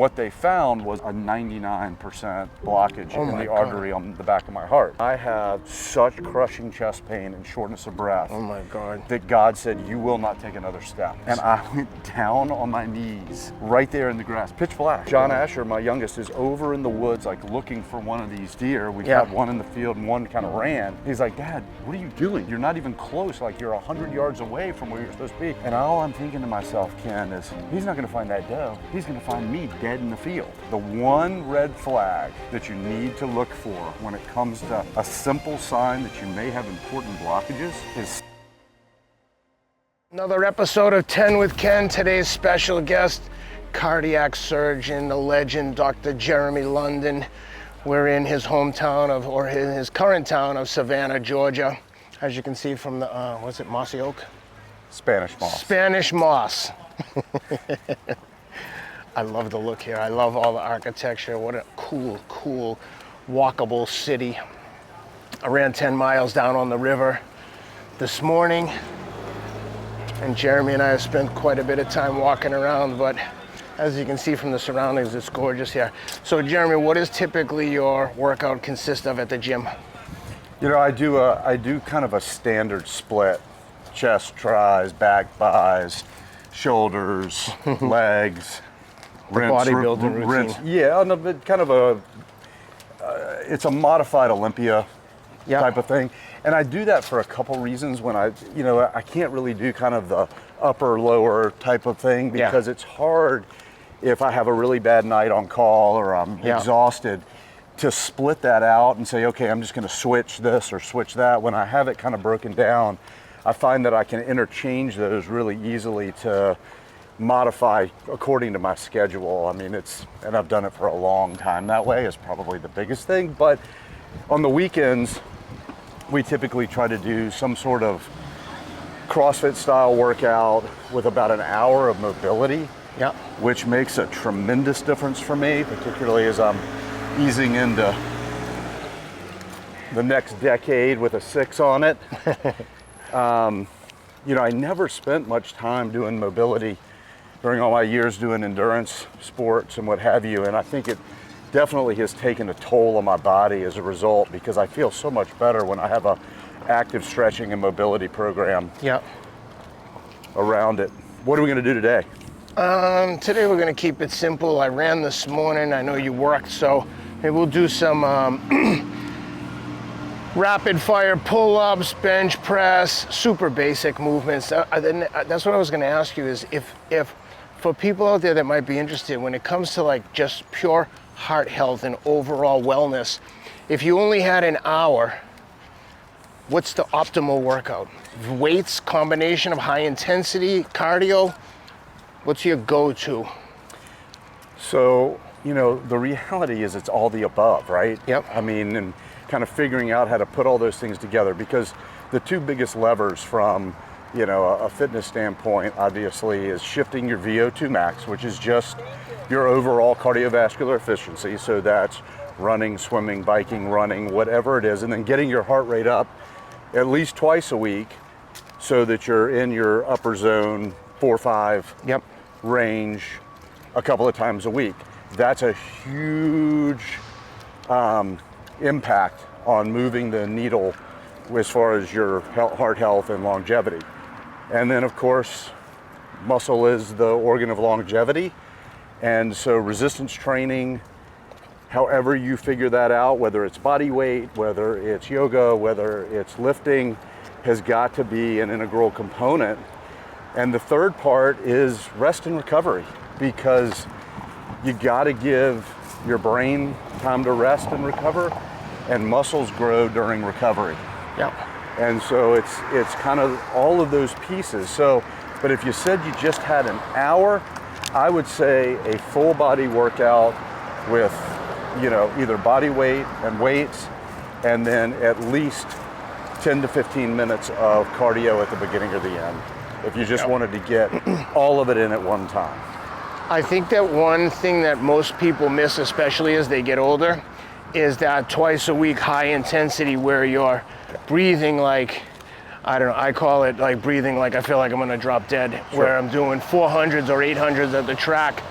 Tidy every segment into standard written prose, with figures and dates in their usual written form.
What they found was a 99% blockage in the artery on the back of my heart. I have such crushing chest pain and shortness of breath. Oh my God. That God said, you will not take another step. And I went down on my knees right there in the grass, pitch black. John Asher, my youngest, is over in the woods, like looking for one of these deer. We've got one in the field and one kind of ran. He's like, Dad, what are you doing? You're not even close. Like, you're 100 yards away from where you're supposed to be. And all I'm thinking to myself, Ken, is he's not gonna find that doe. He's gonna find me dead in the field. The one red flag that you need to look for when it comes to a simple sign that you may have important blockages is... Another episode of 10 with Ken. Today's special guest, cardiac surgeon, the legend, Dr. Jeremy London. We're in his hometown or his current town of Savannah, Georgia. As you can see from the, what's it, mossy oak? Spanish moss. Spanish moss. I love the look here. I love all the architecture. What a cool, walkable city. I ran 10 miles down on the river this morning, and Jeremy and I have spent quite a bit of time walking around, but as you can see from the surroundings, it's gorgeous here. So Jeremy, what does typically your workout consist of at the gym? You know, I do kind of a standard split: chest, tries, back, buys, shoulders, legs. Bodybuilding routine. Yeah, kind of it's a modified Olympia type of thing. And I do that for a couple reasons. When I can't really do kind of the upper, lower type of thing because it's hard if I have a really bad night on call or I'm exhausted to split that out and say, okay, I'm just gonna switch this or switch that. When I have it kind of broken down, I find that I can interchange those really easily to modify according to my schedule. I mean, and I've done it for a long time that way, is probably the biggest thing. But on the weekends, we typically try to do some sort of CrossFit style workout with about an hour of mobility, which makes a tremendous difference for me, particularly as I'm easing into the next decade with a 6 on it. I never spent much time doing mobility during all my years doing endurance sports and what have you, and I think it definitely has taken a toll on my body as a result, because I feel so much better when I have a active stretching and mobility program around it. What are we gonna do today? Today we're gonna keep it simple. I ran this morning, I know you worked, so maybe we'll do some rapid fire pull-ups, bench press, super basic movements. That's what I was gonna ask you, is if for people out there that might be interested, when it comes to like just pure heart health and overall wellness, if you only had an hour, what's the optimal workout? Weights, combination of high intensity, cardio? What's your go-to? So, the reality is it's all the above, right? Yep. I mean, and kind of figuring out how to put all those things together, because the two biggest levers from a fitness standpoint, obviously, is shifting your VO2 max, which is just your overall cardiovascular efficiency. So that's running, swimming, biking, running, whatever it is, and then getting your heart rate up at least twice a week so that you're in your upper zone 4-5 range a couple of times a week. That's a huge impact on moving the needle as far as your heart health and longevity. And then, of course, muscle is the organ of longevity. And so resistance training, however you figure that out, whether it's body weight, whether it's yoga, whether it's lifting, has got to be an integral component. And the third part is rest and recovery, because you got to give your brain time to rest and recover, and muscles grow during recovery. And so it's kind of all of those pieces. So, but if you said you just had an hour, I would say a full body workout with, either body weight and weights, and then at least 10 to 15 minutes of cardio at the beginning or the end, if you just wanted to get all of it in at one time. I think that one thing that most people miss, especially as they get older, is that twice a week high intensity where you're breathing like, I don't know, I call it like breathing like I feel like I'm gonna drop dead, where I'm doing 400s or 800s at the track.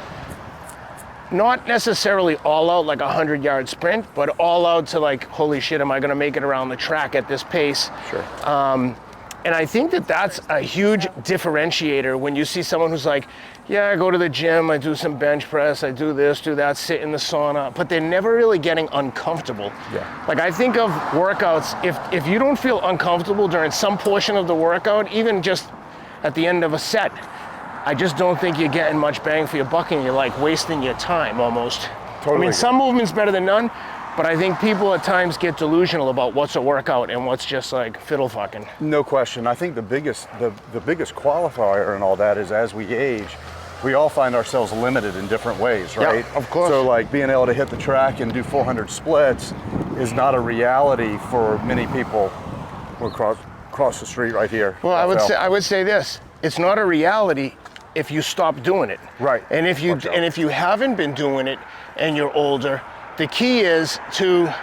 not necessarily all out like a 100-yard sprint, but all out to like, holy shit, am I going to make it around the track at this pace? Sure. And I think that that's a huge differentiator when you see someone who's like, yeah, I go to the gym, I do some bench press, I do this, do that, sit in the sauna, but they're never really getting uncomfortable. Yeah. Like I think of workouts, if you don't feel uncomfortable during some portion of the workout, even just at the end of a set, I just don't think you're getting much bang for your buck and you're like wasting your time almost. Totally. I mean, some movement's better than none, but I think people at times get delusional about what's a workout and what's just like fiddle fucking. No question. I think the biggest qualifier in all that is as we age, we all find ourselves limited in different ways, right? Yeah, of course. So like being able to hit the track and do 400 splits is not a reality for many people. We're across the street right here. Well, I would say this: it's not a reality if you stop doing it. Right. And if you haven't been doing it and you're older, the key is to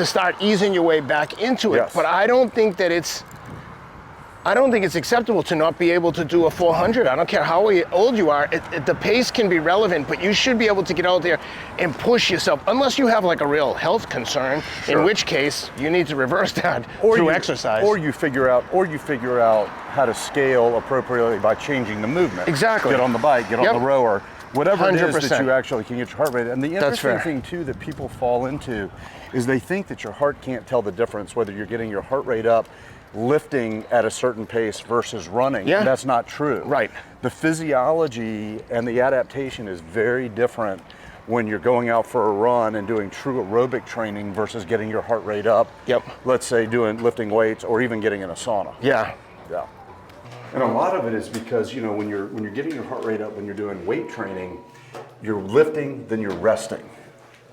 start easing your way back into it. Yes. But I don't think it's acceptable to not be able to do a 400. I don't care how old you are. The pace can be relevant, but you should be able to get out there and push yourself, unless you have like a real health concern, Sure. in which case you need to reverse that through exercise. Or you figure out how to scale appropriately by changing the movement. Exactly. Get on the bike, get on the rower, whatever it is 100%. that you actually can get your heart rate. And the That's interesting fair. thing too that people fall into is they think that your heart can't tell the difference whether you're getting your heart rate up lifting at a certain pace versus running. Yeah. And that's not true. Right. The physiology and the adaptation is very different when you're going out for a run and doing true aerobic training versus getting your heart rate up. Yep. Let's say lifting weights or even getting in a sauna. Yeah. Yeah. And a lot of it is because, when you're getting your heart rate up, when you're doing weight training, you're lifting, then you're resting.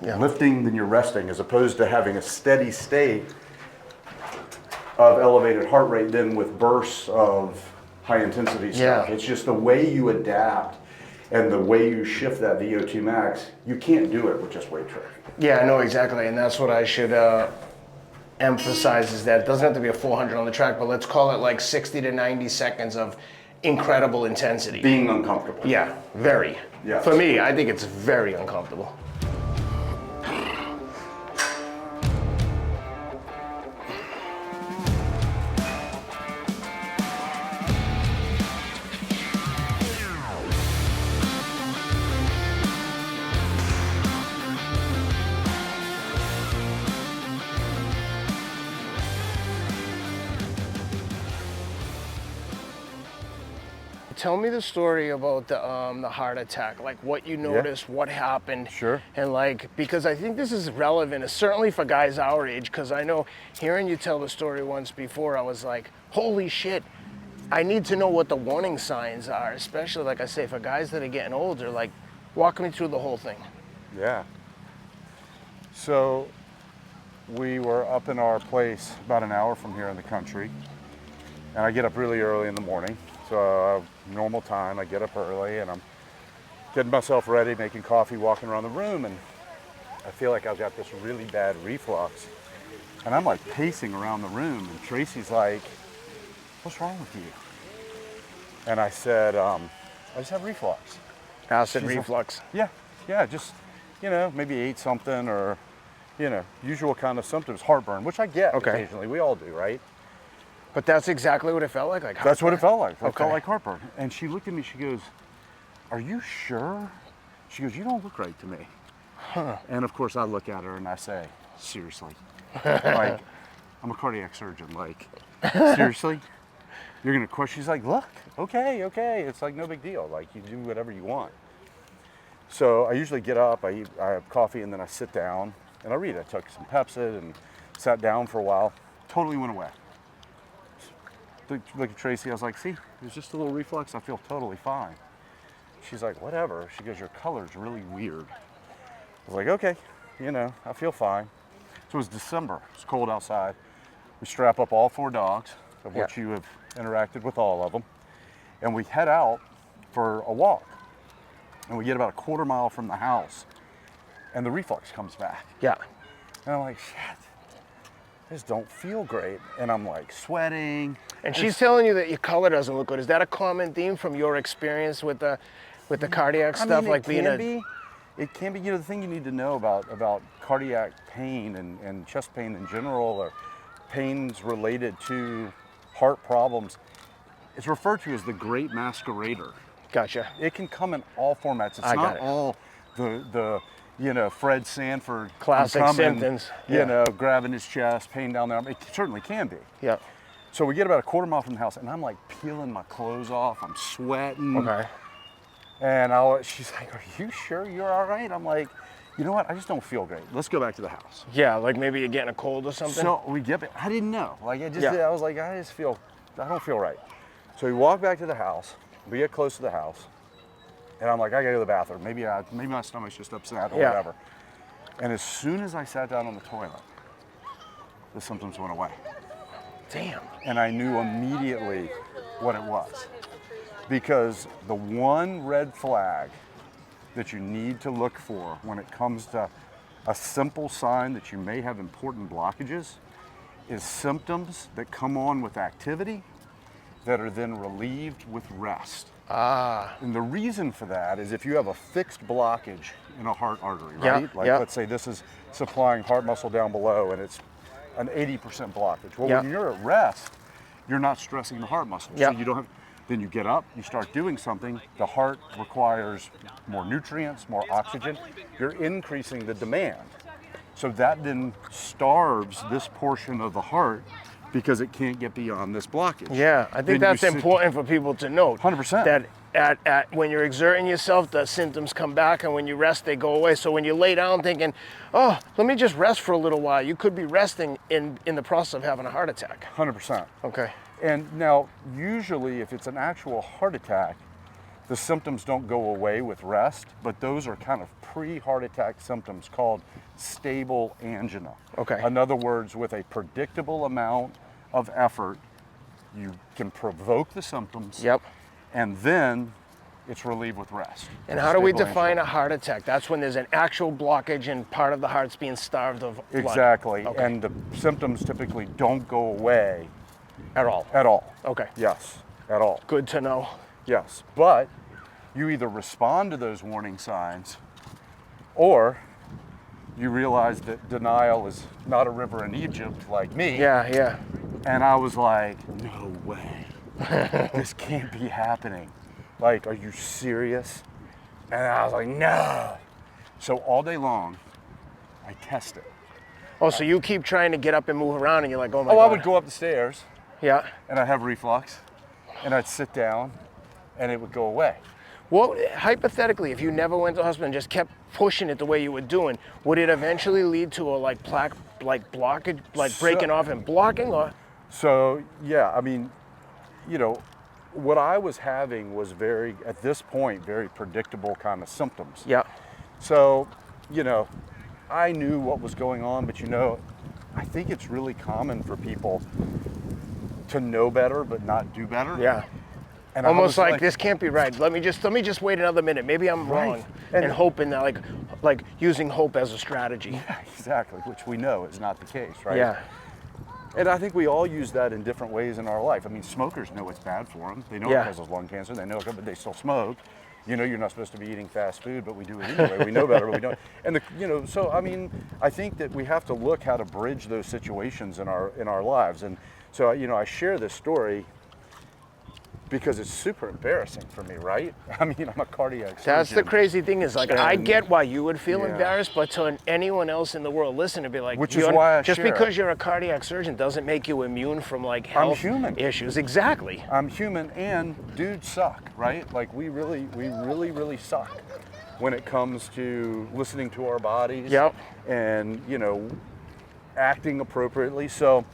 Yeah. Lifting, then you're resting, as opposed to having a steady state of elevated heart rate, then with bursts of high intensity stuff. Yeah. It's just the way you adapt and the way you shift that VO2 max, you can't do it with just weight training. Yeah, no, exactly. And that's what I should emphasize, is that it doesn't have to be a 400 on the track, but let's call it like 60 to 90 seconds of incredible intensity. Being uncomfortable. Yeah, very. Yes. For me, I think it's very uncomfortable. Tell me the story about the heart attack, like what you noticed, what happened. Sure. And like, because I think this is relevant, certainly for guys our age, because I know hearing you tell the story once before, I was like, holy shit, I need to know what the warning signs are, especially like I say, for guys that are getting older. Like, walk me through the whole thing. Yeah. So we were up in our place about an hour from here in the country, and I get up really early in the morning. So normal time, I get up early and I'm getting myself ready, making coffee, walking around the room, and I feel like I've got this really bad reflux. And I'm like pacing around the room, and Tracy's like, "What's wrong with you?" And I said, "I just have reflux." Acid She's reflux. Yeah, just, maybe ate something or, usual kind of symptoms, heartburn, which I get occasionally. We all do, right? But that's exactly what it felt like? That's what it felt like. It Okay. felt like heartburn. And she looked at me, she goes, "Are you sure?" She goes, "You don't look right to me." Huh. And of course I look at her and I say, "Seriously?" Like, I'm a cardiac surgeon. Like, seriously? You're gonna question? She's like, "Look, okay. It's like no big deal. Like, you do whatever you want." So I usually get up, I have coffee, and then I sit down and I read. I took some Pepsid and sat down for a while. Totally went away. Look at Tracy, I was like, "See, there's just a little reflux, I feel totally fine." She's like, "Whatever." She goes, "Your color's really weird." I was like, "Okay, I feel fine." So it was December, it's cold outside. We strap up all 4 dogs, of which you have interacted with all of them, and we head out for a walk. And we get about a quarter mile from the house, and the reflux comes back. Yeah. And I'm like, "Shit, this don't feel great." And I'm like sweating. And she's telling you that your color doesn't look good. Is that a common theme from your experience with the with the cardiac I stuff, mean, like being it can be, the thing you need to know about cardiac pain and chest pain in general, or pains related to heart problems, it's referred to as the great masquerader. Gotcha. It can come in all formats. It's I got not it. all the Fred Sanford Classic coming, symptoms. grabbing his chest, pain down there. It certainly can be. Yep. So we get about a quarter mile from the house, and I'm like peeling my clothes off. I'm sweating. Okay. And she's like, "Are you sure you're all right?" I'm like, "You know what? I just don't feel great. Let's go back to the house." Yeah, like maybe you're getting a cold or something. So we get back. I didn't know. Like I was like, I don't feel right. So we walk back to the house. We get close to the house, and I'm like, I gotta go to the bathroom. Maybe my stomach's just upset or whatever. And as soon as I sat down on the toilet, the symptoms went away. Damn. And I knew immediately what it was. Because the one red flag that you need to look for when it comes to a simple sign that you may have important blockages is symptoms that come on with activity that are then relieved with rest. And the reason for that is if you have a fixed blockage in a heart artery, right? Let's say this is supplying heart muscle down below and it's an 80% blockage. Well, when you're at rest, you're not stressing the heart muscle. So you don't have, then you get up, you start doing something, the heart requires more nutrients, more oxygen, you're increasing the demand. So that then starves this portion of the heart because it can't get beyond this blockage. Yeah, I think that's important for people to note. 100%. That when you're exerting yourself, the symptoms come back, and when you rest, they go away. So when you lay down thinking, oh, let me just rest for a little while, you could be resting in the process of having a heart attack. 100%. Okay. And now, usually if it's an actual heart attack, the symptoms don't go away with rest, but those are kind of pre-heart attack symptoms called stable angina. Okay. In other words, with a predictable amount of effort, you can provoke the symptoms. Yep. And then it's relieved with rest. And how do we Stable define angina. a heart attack? That's when there's an actual blockage and part of the heart's being starved of blood. Exactly. Okay. And the symptoms typically don't go away At all. at all. Okay. Yes, at all. Good to know. Yes, but you either respond to those warning signs or you realize that denial is not a river in Egypt like me. Yeah. And I was like, no way. This can't be happening. Like, are you serious? And I was like, no. So all day long, I test it. Oh, so you keep trying to get up and move around, and you're like, oh my God. I would go up the stairs Yeah. and I'd have reflux and I'd sit down and it would go away. Well, hypothetically, if you never went to the hospital and just kept pushing it the way you were doing, would it eventually lead to a blockage, breaking off and blocking, or? So, yeah, I mean, what I was having was at this point, very predictable kind of symptoms. Yeah. So, I knew what was going on, but I think it's really common for people to know better but not do better. Yeah. And almost like this can't be right. Let me just wait another minute. Maybe I'm wrong. And hoping that like using hope as a strategy. Yeah, exactly, which we know is not the case, right? Yeah. And I think we all use that in different ways in our life. I mean, smokers know it's bad for them. They know it causes lung cancer. They know it, but they still smoke. You're not supposed to be eating fast food, but we do it anyway. We know better, but we don't. And so I mean, I think that we have to look how to bridge those situations in our lives. And so I share this story because it's super embarrassing for me, right? I mean, I'm a cardiac surgeon. That's the crazy thing is I get why you would feel Yeah. embarrassed, but to anyone else in the world listen to be like, Which is why I just share because it. you're a cardiac surgeon doesn't make you immune from health issues. Exactly. I'm human, and dudes suck, right? Like we really suck when it comes to listening to our bodies. Yep. And acting appropriately. So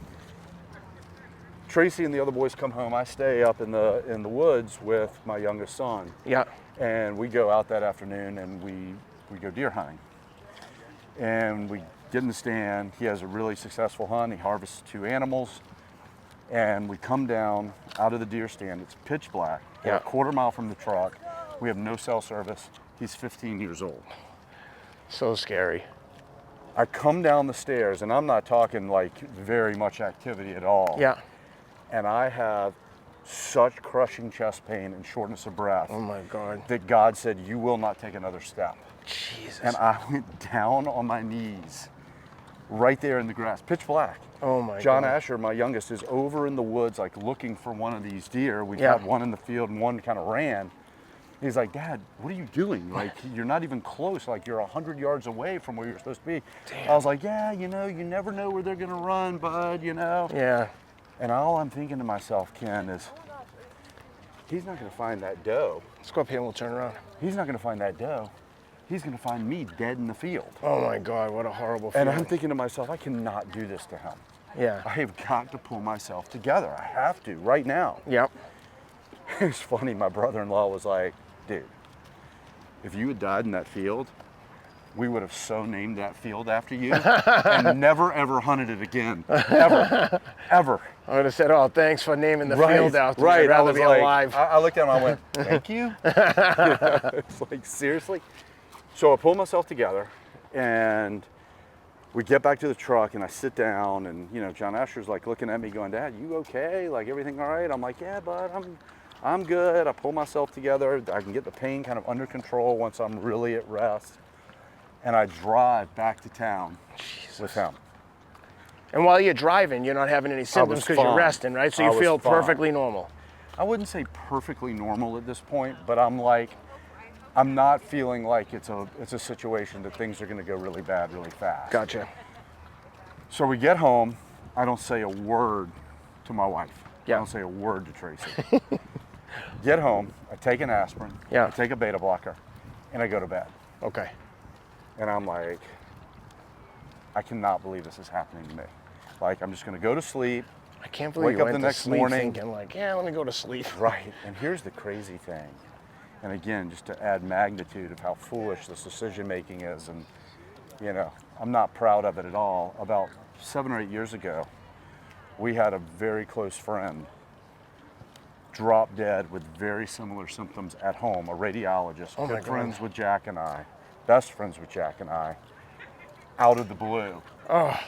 Tracy and the other boys come home. I stay up in the woods with my youngest son. Yeah. And we go out that afternoon and we go deer hunting. And we get in the stand. He has a really successful hunt. He harvests 2 animals. And we come down out of the deer stand. It's pitch black. We're a quarter mile from the truck. We have no cell service. He's 15 years old. So scary. I come down the stairs, and I'm not talking like very much activity at all. Yeah. And I have such crushing chest pain and shortness of breath Oh my God. that God said, you will not take another step. Jesus. And I went down on my knees right there in the grass, pitch black. Oh my John God. Asher, my youngest, is over in the woods, like looking for one of these deer. We've Yeah. had one in the field and one kind of ran. He's like, Dad, what are you doing? Like, you're not even close. Like, you're 100 yards away from where you're supposed to be. Damn. I was like, yeah, you know, you never know where they're gonna run, bud, you know? Yeah. And all I'm thinking to myself, Ken, is he's not gonna find that doe. Let's go up here and we'll turn around. He's not gonna find that doe. He's gonna find me dead in the field. Oh my God, what a horrible And feeling. I'm thinking to myself, I cannot do this to him. Yeah. I have got to pull myself together. I have to, right now. Yep. It's funny, my brother-in-law was like, dude, if you had died in that field, we would have so named that field after you and never ever hunted it again. Ever. Ever. I would have said, oh, thanks for naming the field after me. Right. I'd I rather was be like, alive. I looked at him and I went, thank you. It's like, seriously? So I pull myself together and we get back to the truck and I sit down and, you know, John Asher's like looking at me going, Dad, you okay? Like, everything all right? I'm like, yeah, bud, I'm good. I pull myself together. I can get the pain kind of under control once I'm really at rest. And I drive back to town with him. And while you're driving, you're not having any symptoms because you're fine. resting, right? So I you was feel fine. perfectly normal. I wouldn't say perfectly normal at this point, but I'm like, I'm not feeling like it's a situation that things are going to go really bad really fast. Gotcha. So we get home. I don't say a word to my wife. Yeah. I don't say a word to Tracy. Get home. I take an aspirin. Yeah. I take a beta blocker, and I go to bed. Okay. And I'm like, I cannot believe this is happening to me. Like, I'm just going to go to sleep. I can't believe Wake you up went the to next sleep morning. thinking like, yeah, let me go to sleep. Right. And here's the crazy thing. And again, just to add magnitude of how foolish this decision making is, and you know, I'm not proud of it at all. About 7 or 8 years ago, we had a very close friend drop dead with very similar symptoms at home, a radiologist, Oh my good friends God. with Jack and I, best friends with Jack and I, out of the blue. Oh,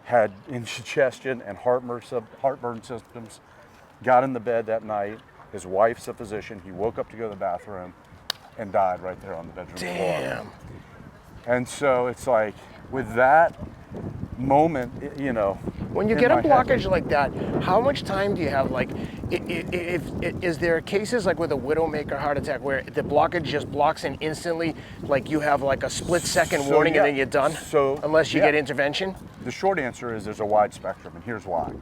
Had indigestion and heartburn symptoms, got in the bed that night. His wife's a physician. He woke up to go to the bathroom and died right there on the bedroom floor. damn. And so it's like, with that moment, you know. When you in get a my head- blockage like that, how much time do you have? Like, is there cases like with a widowmaker heart attack where the blockage just blocks in instantly, like you have like a split-second So, warning yeah. and then you're done? So, unless you yeah. get intervention? The short answer is there's a wide spectrum, and here's why.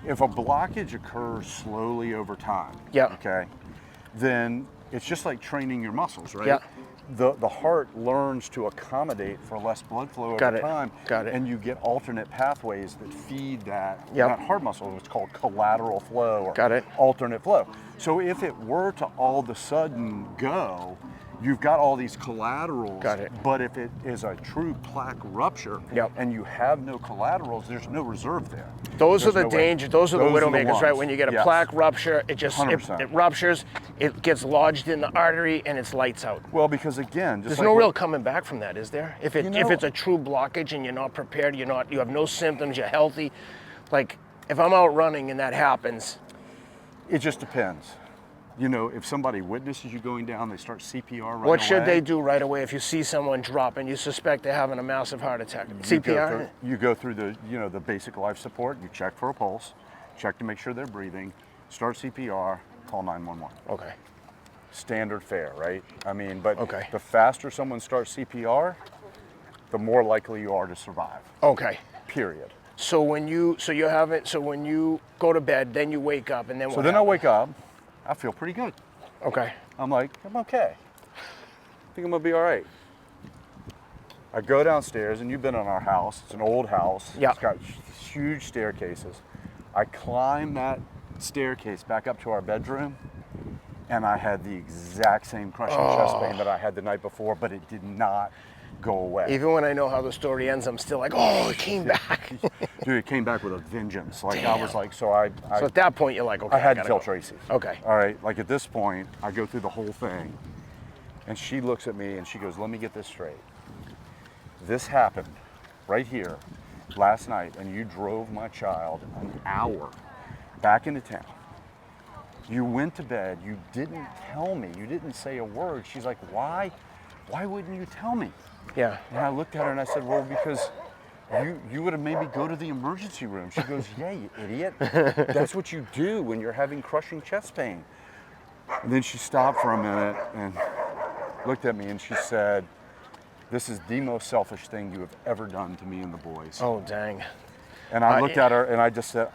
If a blockage occurs slowly over time, Yeah. okay, then it's just like training your muscles, right? Yeah. The heart learns to accommodate for less blood flow over Got it. time. Got it. And you get alternate pathways that feed that, Yep. that heart muscle. It's called collateral flow or Got it. alternate flow. So if it were to all of a sudden go, you've got all these collaterals. Got it. But if it is a true plaque rupture Yep. and you have no collaterals, there's no reserve there. Those There's are the no way. danger. Those are the widowmakers, right? ones. When you get a Yes. plaque rupture, it just 100%. it ruptures, it gets lodged in the artery, and it's lights out. Well, because again, just There's like no what- real coming back from that, is there? If You know- it's a true blockage and you're not prepared, you have no symptoms, you're healthy. Like, if I'm out running and that happens, It just depends. You know, if somebody witnesses you going down, they start CPR right what should away. they do right away if you see someone drop and you suspect they're having a massive heart attack? CPR? You go through the, you know, the basic life support. You check for a pulse, check to make sure they're breathing, start CPR, call 911. Okay. Standard fare, right? I mean, but Okay. the faster someone starts CPR, the more likely you are to survive. Okay. Period. So when you go to bed, then you wake up and then So what then I happens? wake up, I feel pretty good. Okay. I'm like, I'm okay. I think I'm gonna be all right. I go downstairs, and you've been in our house. It's an old house. Yeah. It's got huge staircases. I climb that staircase back up to our bedroom, and I had the exact same crushing chest pain that I had the night before, but it did not go away. Even when I know how the story ends, I'm still like, oh, it came back. Dude, it came back with a vengeance. Like, I was like, so I So at that point, you're like, okay, I had to gotta tell go. Tracy. Okay. All right. Like, at this point, I go through the whole thing, and she looks at me and she goes, "Let me get this straight. This happened right here last night, and you drove my child an hour back into town You went to bed, you didn't tell me, you didn't say a word. She's like, why? Why wouldn't you tell me? Yeah. And I looked at her and I said, well, because you would have made me go to the emergency room. She goes, yeah, you idiot. That's what you do when you're having crushing chest pain. And then she stopped for a minute and looked at me and she said, this is the most selfish thing you have ever done to me and the boys. Oh, dang. And I looked at her and I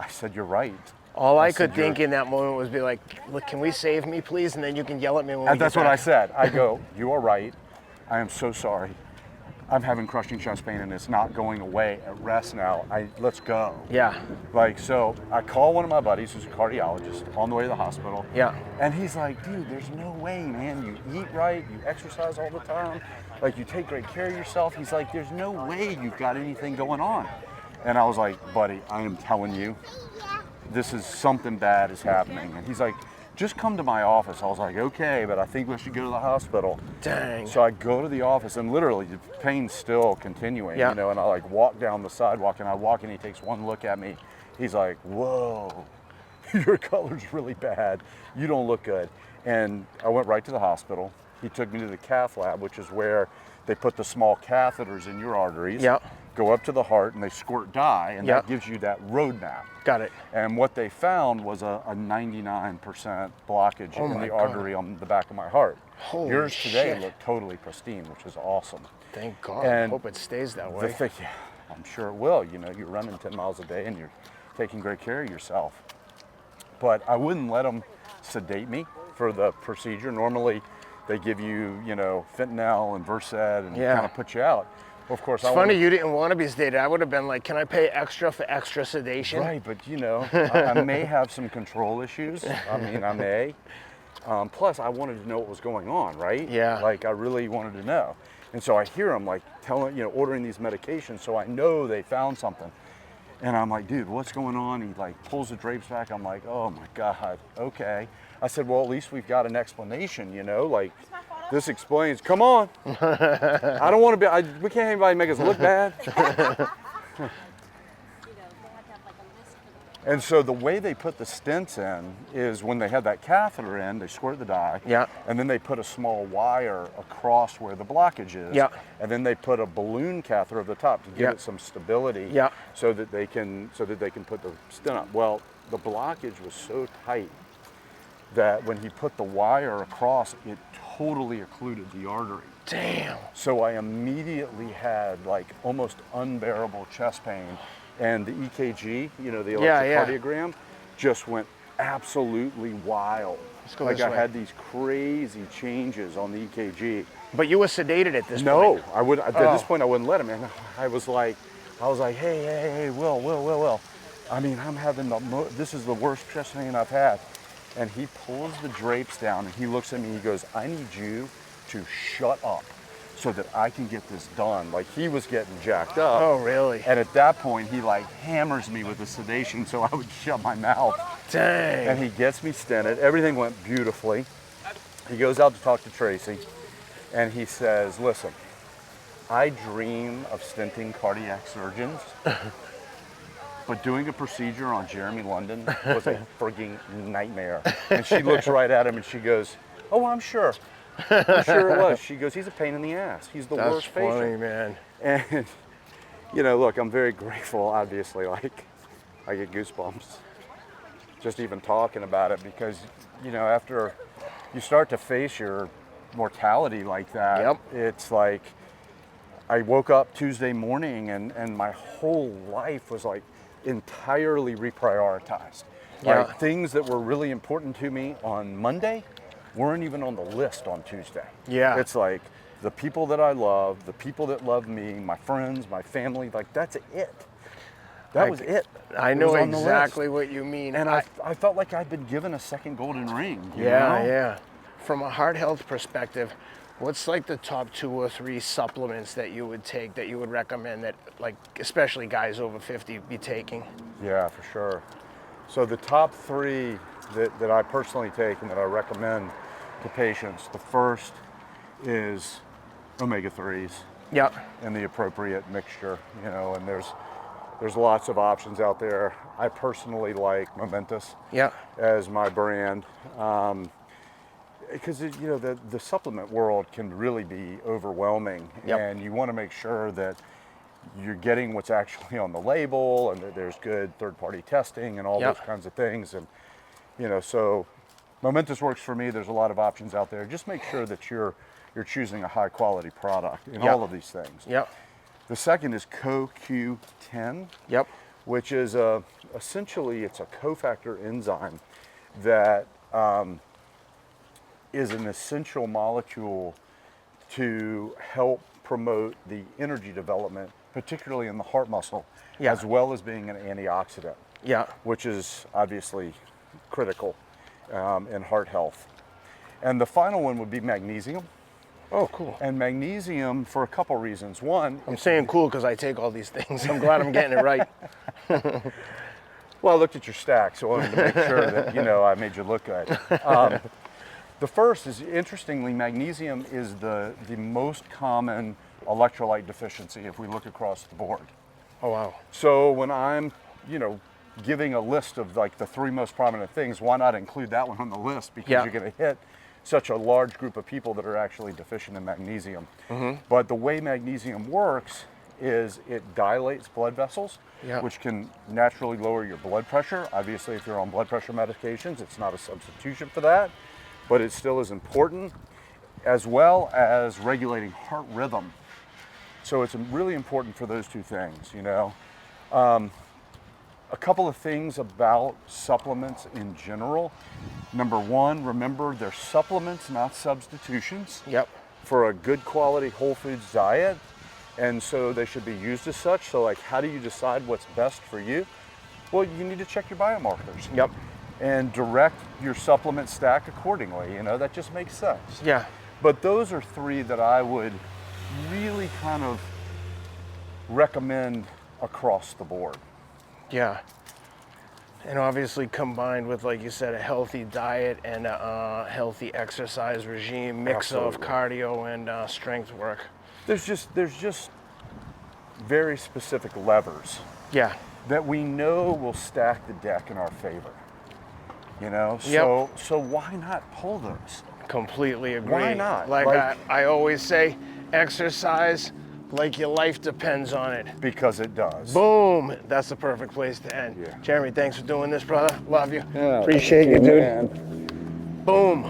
said, you're right. All I could think in that moment was be like, look, can we save me, please? And then you can yell at me when we And get that's what back. I said. I go, you are right. I am so sorry. I'm having crushing chest pain and it's not going away at rest now. Let's go. Yeah. Like, so I call one of my buddies who's a cardiologist on the way to the hospital. Yeah. And he's like, dude, there's no way, man. You eat right, you exercise all the time, like you take great care of yourself. He's like, there's no way you've got anything going on. And I was like, buddy, I am telling you, this is something bad is happening. And he's like, just come to my office. I was like, okay, but I think we should go to the hospital. Dang. So I go to the office and literally the pain's still continuing, Yeah. you know, and I like walk down the sidewalk and I walk and he takes one look at me. He's like, whoa, your color's really bad. You don't look good. And I went right to the hospital. He took me to the cath lab, which is where they put the small catheters in your arteries, Yeah. go up to the heart and they squirt dye and Yeah. that gives you that roadmap. Got it. And what they found was a 99% blockage Oh in my the God. artery on the back of my heart. Holy Yours today shit. looked totally pristine, which is awesome. Thank God. And Hope it stays that The way. thing, yeah, I'm sure it will. You know, you're running 10 miles a day and you're taking great care of yourself. But I wouldn't let them sedate me for the procedure. Normally, they give you, you know, fentanyl and Versed and Yeah. kind of put you out. Well, of course, It's funny you didn't want to be sedated. I would have been like, can I pay extra for extra sedation? Right, but you know, I may have some control issues. I mean, I may. Plus, I wanted to know what was going on, right? Yeah. Like, I really wanted to know. And so I hear them like ordering these medications, so I know they found something. And I'm like, dude, what's going on? He like pulls the drapes back. I'm like, oh my God, okay. I said, well, at least we've got an explanation, you know, like this explains, come on. I don't want to we can't have anybody make us look bad. And so the way they put the stents in is when they had that catheter in, they squirt the dye, Yeah. and then they put a small wire across where the blockage is, Yeah. and then they put a balloon catheter at the top to give Yeah. it some stability, Yeah. so that they can put the stent up. Well, the blockage was so tight that when he put the wire across, it totally occluded the artery. Damn. So I immediately had like almost unbearable chest pain, and the EKG, you know, the electrocardiogram, just went absolutely wild. Let's go Like this I way. had these crazy changes on the EKG. But you were sedated at this No, point. I would at Oh. this point I wouldn't let him. And I was like, hey, Will. I mean, I'm having this is the worst chest pain I've had. And he pulls the drapes down and he looks at me and he goes, I need you to shut up so that I can get this done. Like he was getting jacked up. Oh, really? And at that point, he like hammers me with the sedation so I would shut my mouth. Dang. And he gets me stented. Everything went beautifully. He goes out to talk to Tracy and he says, listen, I dream of stenting cardiac surgeons, but doing a procedure on Jeremy London was a frigging nightmare. And she looks right at him and she goes, oh, I'm sure. I'm sure it was. She goes, he's a pain in the ass. He's the That's worst funny, patient. man. And, you know, look, I'm very grateful, obviously. Like, I get goosebumps just even talking about it because, you know, after you start to face your mortality like that, Yep. it's like I woke up Tuesday morning and my whole life was like entirely reprioritized. Yeah. Like things that were really important to me on Monday weren't even on the list on Tuesday. Yeah. It's like the people that I love, the people that love me, my friends, my family, like that's it. That was it. I It know was on the list. exactly what you mean. And I felt like I'd been given a second golden ring. You Yeah, know? yeah. From a heart health perspective, what's like the top 2 or 3 supplements that you would take that you would recommend that, like, especially guys over 50 be taking? Yeah, for sure. So the top 3 that I personally take and that I recommend to patients, the first is omega-3s Yeah. in the appropriate mixture, you know, and there's There's lots of options out there. I personally like Momentous Yeah. as my brand. Because you know the supplement world can really be overwhelming, Yep. and you want to make sure that you're getting what's actually on the label, and that there's good third-party testing and all Yep. those kinds of things. And you know, so Momentous works for me. There's a lot of options out there. Just make sure that you're choosing a high-quality product in Yep. all of these things. Yep. The second is CoQ10, Yep. which is essentially it's a cofactor enzyme that is an essential molecule to help promote the energy development, particularly in the heart muscle, Yeah. as well as being an antioxidant, Yeah. which is obviously critical in heart health. And the final one would be magnesium. Oh, cool. And magnesium for a couple reasons. One, I'm saying cool because I take all these things. I'm glad I'm getting it right. well, I looked at your stack, so I wanted to make sure that, you know, I made you look good. The first is, interestingly, magnesium is the most common electrolyte deficiency if we look across the board. Oh, wow. So when I'm, you know, giving a list of like the 3 most prominent things, why not include that one on the list? Because Yeah. you're going to hit such a large group of people that are actually deficient in magnesium. But the way magnesium works is it dilates blood vessels, Yeah. which can naturally lower your blood pressure. Obviously, if you're on blood pressure medications, it's not a substitution for that, but it still is important, as well as regulating heart rhythm. So it's really important for those 2 things, you know. A couple of things about supplements in general. Number 1, remember they're supplements, not substitutions, Yep. for a good quality whole foods diet. And so they should be used as such. So like, how do you decide what's best for you? Well, you need to check your biomarkers. Yep. And direct your supplement stack accordingly. You know, that just makes sense. Yeah. But those are 3 that I would really kind of recommend across the board. Yeah. And obviously combined with, like you said, a healthy diet and a healthy exercise regime, mix of Absolutely. cardio and strength work. There's just very specific levers Yeah. that we know will stack the deck in our favor. You know, Yep. so why not pull those? Completely agree. Why not? Like, Like- I always say, exercise like your life depends on it. Because it does. Boom. That's the perfect place to end. Yeah. Jeremy, thanks for doing this, brother. Love you. Yeah, Appreciate you, thank dude. man. Boom.